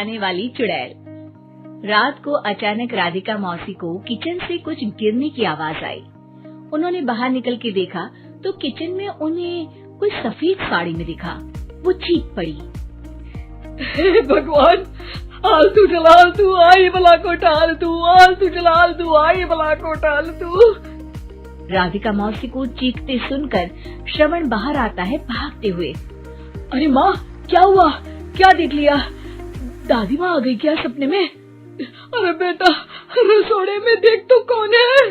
खाने वाली चुड़ैल। रात को अचानक राधिका मौसी को किचन से कुछ गिरने की आवाज आई। उन्होंने बाहर निकल के देखा तो किचन में उन्हें कोई सफेद साड़ी में दिखा। वो चीख पड़ी, हे भगवान, आलतू जलाल तू आई बला को टाल तू, आलतू जलाल तू आई बला को टाल तू। राधिका मौसी को चीखते सुनकर श्रवण बाहर आता है भागते हुए। अरे माँ, क्या हुआ? क्या देख लिया? दादी माँ आ गई क्या सपने में? अरे बेटा, रसोड़े में देख तो कौन है?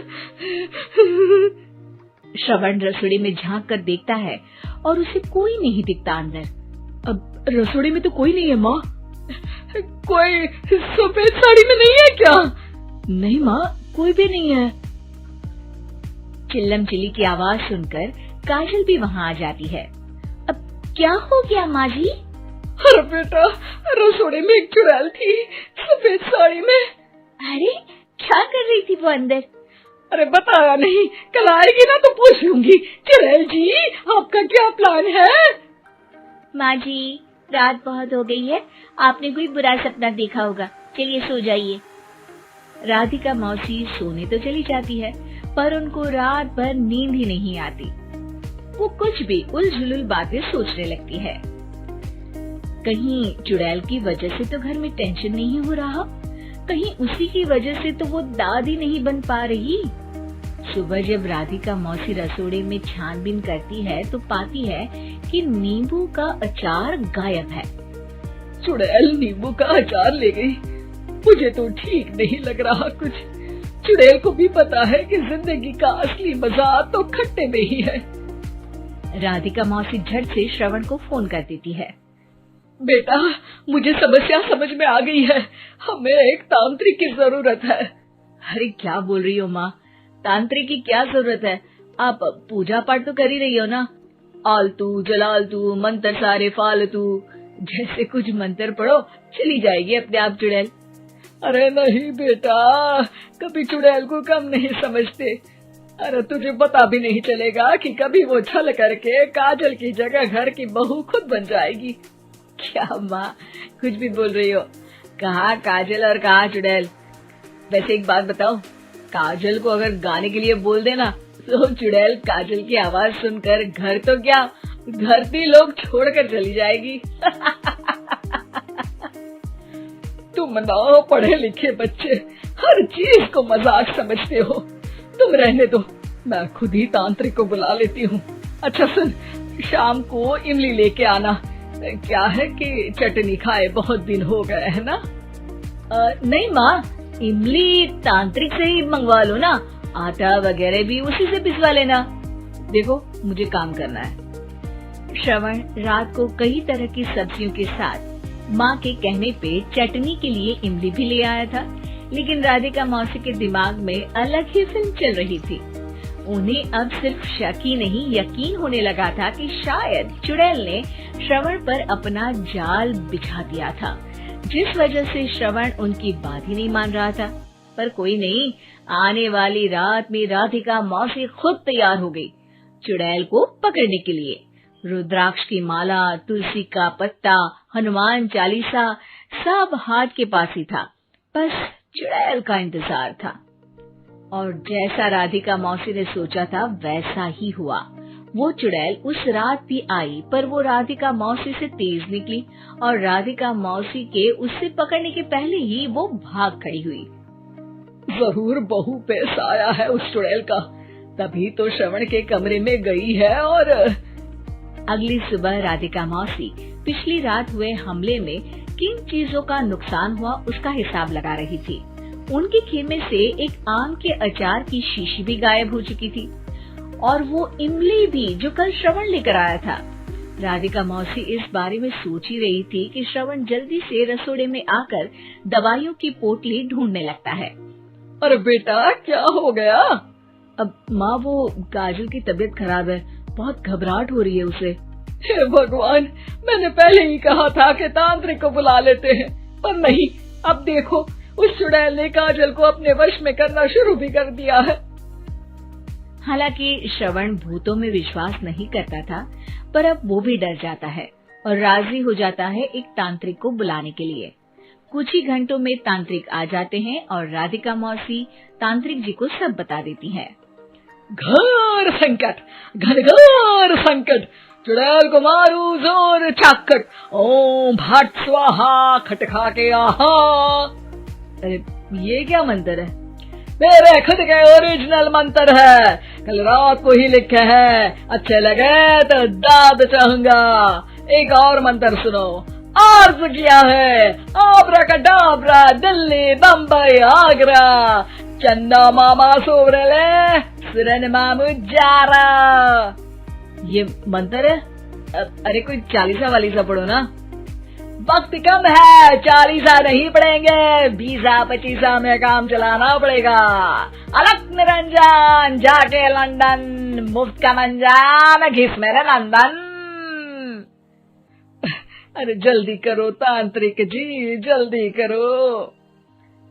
श्रवण रसोड़े में झांक कर देखता है और उसे कोई नहीं दिखता अंदर। अब रसोड़े में तो कोई नहीं है माँ। कोई सफेद साड़ी में नहीं है क्या? नहीं माँ, कोई भी नहीं है। चिल्लम चिल्ली की आवाज सुनकर काजल भी वहाँ आ जाती है। अब क्या हो गया माँ जी? अरे बेटा, रसोड़े में एक चुड़ैल थी सफेद साड़ी में। अरे क्या कर रही थी वो अंदर? अरे बताया नहीं, कल आएगी ना तो पूछ लूंगी। चुड़ैल जी, आपका क्या प्लान है? माँ जी, रात बहुत हो गई है, आपने कोई बुरा सपना देखा होगा, चलिए सो जाइए। राधिका मौसी सोने तो चली जाती है पर उनको रात भर नींद ही नहीं आती। वो कुछ भी उलझुल बातें सोचने लगती है। कहीं चुड़ैल की वजह से तो घर में टेंशन नहीं हो रहा, कहीं उसी की वजह से तो वो दादी नहीं बन पा रही। सुबह जब राधिका मौसी रसोड़े में छानबीन करती है तो पाती है कि नींबू का अचार गायब है। चुड़ैल नींबू का अचार ले गई, मुझे तो ठीक नहीं लग रहा कुछ। चुड़ैल को भी पता है कि जिंदगी का असली मजा तो खट्टे में ही है। राधिका मौसी झट से श्रवण को फोन कर देती है। बेटा, मुझे समस्या समझ में आ गई है, हमें एक तांत्रिक की जरूरत है। अरे क्या बोल रही हो माँ, तांत्रिक की क्या जरूरत है? आप पूजा पाठ तो कर ही रही हो ना। आलतू जलालतू मंत्र सारे फालतू जैसे कुछ मंत्र पढ़ो, चली जाएगी अपने आप चुड़ैल। अरे नहीं बेटा, कभी चुड़ैल को कम नहीं समझते। अरे तुझे पता भी नहीं चलेगा कि कभी वो छल करके काजल की जगह घर की बहू खुद बन जाएगी। क्या माँ, कुछ भी बोल रही हो? कहाँ काजल और कहाँ चुड़ैल? वैसे एक बात बताओ, काजल को अगर गाने के लिए बोल देना तो चुड़ैल काजल की आवाज सुनकर घर तो क्या धरती लोग छोड़कर चली जाएगी। तुम ना पढ़े लिखे बच्चे हर चीज को मजाक समझते हो। तुम रहने दो, मैं खुद ही तांत्रिक को बुला लेती हूँ। अच्छा सुन, शाम को इमली लेके आना। क्या है कि चटनी खाए बहुत दिन हो गए है ना? नहीं माँ, इमली तांत्रिक से ही मंगवा लो ना, आटा वगैरह भी उसी से पिसवा लेना। देखो मुझे काम करना है। श्रवण रात को कई तरह की सब्जियों के साथ माँ के कहने पे चटनी के लिए इमली भी ले आया था, लेकिन राधिका मौसी के दिमाग में अलग ही फिल्म चल रही थी। उन्हें अब सिर्फ शक ही नहीं यकीन होने लगा था कि शायद चुड़ैल ने श्रवण पर अपना जाल बिछा दिया था, जिस वजह से श्रवण उनकी बात ही नहीं मान रहा था। पर कोई नहीं, आने वाली रात में राधिका मौसी खुद तैयार हो गई चुड़ैल को पकड़ने के लिए। रुद्राक्ष की माला, तुलसी का पत्ता, हनुमान चालीसा सब हाथ के पास ही था, बस चुड़ैल का इंतजार था। और जैसा राधिका मौसी ने सोचा था वैसा ही हुआ। वो चुड़ैल उस रात भी आई, पर वो राधिका मौसी से तेज निकली और राधिका मौसी के उससे पकड़ने के पहले ही वो भाग खड़ी हुई। जरूर बहू पे साया है उस चुड़ैल का, तभी तो श्रवण के कमरे में गई है। और अगली सुबह राधिका मौसी पिछली रात हुए हमले में किन चीजों का नुकसान हुआ उसका हिसाब लगा रही थी। उनके खेमे से एक आम के अचार की शीशी भी गायब हो चुकी थी और वो इमली भी जो कल श्रवण लेकर आया था। राधिका मौसी इस बारे में सोच ही रही थी कि श्रवण जल्दी से रसोड़े में आकर दवाइयों की पोटली ढूंढने लगता है। अरे बेटा, क्या हो गया? अब माँ, वो काजल की तबीयत खराब है, बहुत घबराहट हो रही है उसे। हे भगवान, मैंने पहले ही कहा था कि तांत्रिक को बुला लेते हैं, पर नहीं, अब देखो उस चुड़ैल ने काजल को अपने वश में करना शुरू भी कर दिया है। हालांकि श्रवण भूतों में विश्वास नहीं करता था, पर अब वो भी डर जाता है और राजी हो जाता है एक तांत्रिक को बुलाने के लिए। कुछ ही घंटों में तांत्रिक आ जाते हैं और राधिका मौसी तांत्रिक जी को सब बता देती है। घोर संकट, घनघोर संकट, चुड़ैल को मारू जोर चाकट, ओम भट स्वाहा खटखा के आहा। अरे ये क्या मंत्र है? मेरे खुद के ओरिजिनल मंत्र है, कल रात को ही लिखे हैं, अच्छे लगे तो दाद चाहूंगा। एक और मंत्र सुनो, अर्ज किया है आब्राकडाब्रा, दिल्ली बम्बई आगरा, चंदा मामा सोबरले सुरन मामू जारा। ये मंत्र है? अरे कोई 40 वाली सा पढ़ो ना। वक्त कम है, 40 नहीं पड़ेंगे, 20-25 में काम चलाना पड़ेगा। अलग निरंजन जाके लंदन, मुफ्त का मंजान घिस मेरे नंदन। अरे जल्दी करो तांत्रिक जी, जल्दी करो।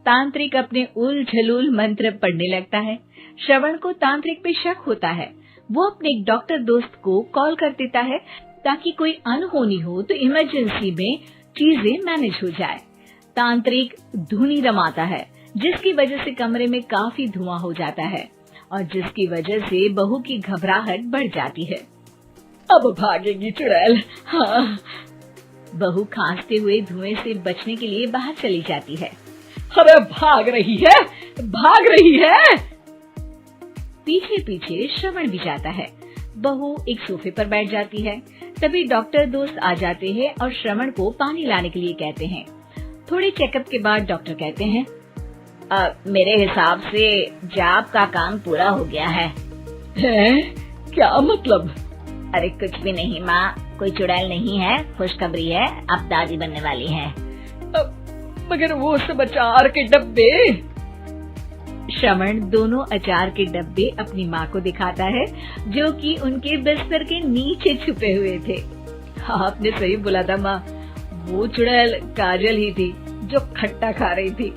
तांत्रिक अपने उल झलूल मंत्र पढ़ने लगता है। श्रवण को तांत्रिक पे शक होता है। वो अपने एक डॉक्टर दोस्त को कॉल कर देता है ताकि कोई अनहोनी हो तो इमरजेंसी में चीजें मैनेज हो जाए। तांत्रिक धुनी रमाता है, जिसकी वजह से कमरे में काफी धुआं हो जाता है और जिसकी वजह से बहू की घबराहट बढ़ जाती है। अब भागेगी चुड़ैल। हाँ। बहू खांसते हुए धुएं से बचने के लिए बाहर चली जाती है। अरे भाग रही है, भाग रही है। पीछे पीछे श्रवण भी जाता है। बहू एक सोफे पर बैठ जाती है। तभी डॉक्टर दोस्त आ जाते हैं और श्रवण को पानी लाने के लिए कहते हैं। थोड़े चेकअप के बाद डॉक्टर कहते हैं, मेरे हिसाब से जाप का काम पूरा हो गया है। क्या मतलब? अरे कुछ भी नहीं माँ, कोई चुड़ैल नहीं है, खुशखबरी है, अब दादी बनने वाली है। मगर वो सब अचार के डब्बे। श्रवण दोनों अचार के डब्बे अपनी माँ को दिखाता है, जो कि उनके बिस्तर के नीचे छुपे हुए थे। आपने सही बोला था माँ, वो चुड़ैल काजल ही थी जो खट्टा खा रही थी।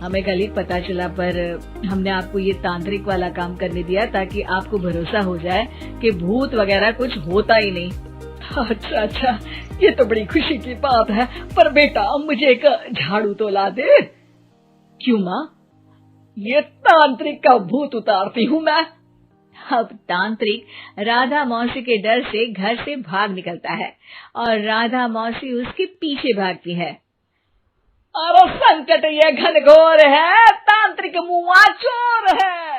हमें कल ही पता चला, पर हमने आपको ये तांत्रिक वाला काम करने दिया ताकि आपको भरोसा हो जाए कि भूत वगैरह कुछ होता ही नहीं। अच्छा अच्छा, ये तो बड़ी खुशी की बात है, पर बेटा मुझे एक झाड़ू तो ला दे। क्यों माँ? ये तांत्रिक का भूत उतारती हूँ मैं। अब तांत्रिक राधा मौसी के डर से घर से भाग निकलता है और राधा मौसी उसके पीछे भागती है। अरे संकट ये घनघोर है, तांत्रिक मुआ चोर है।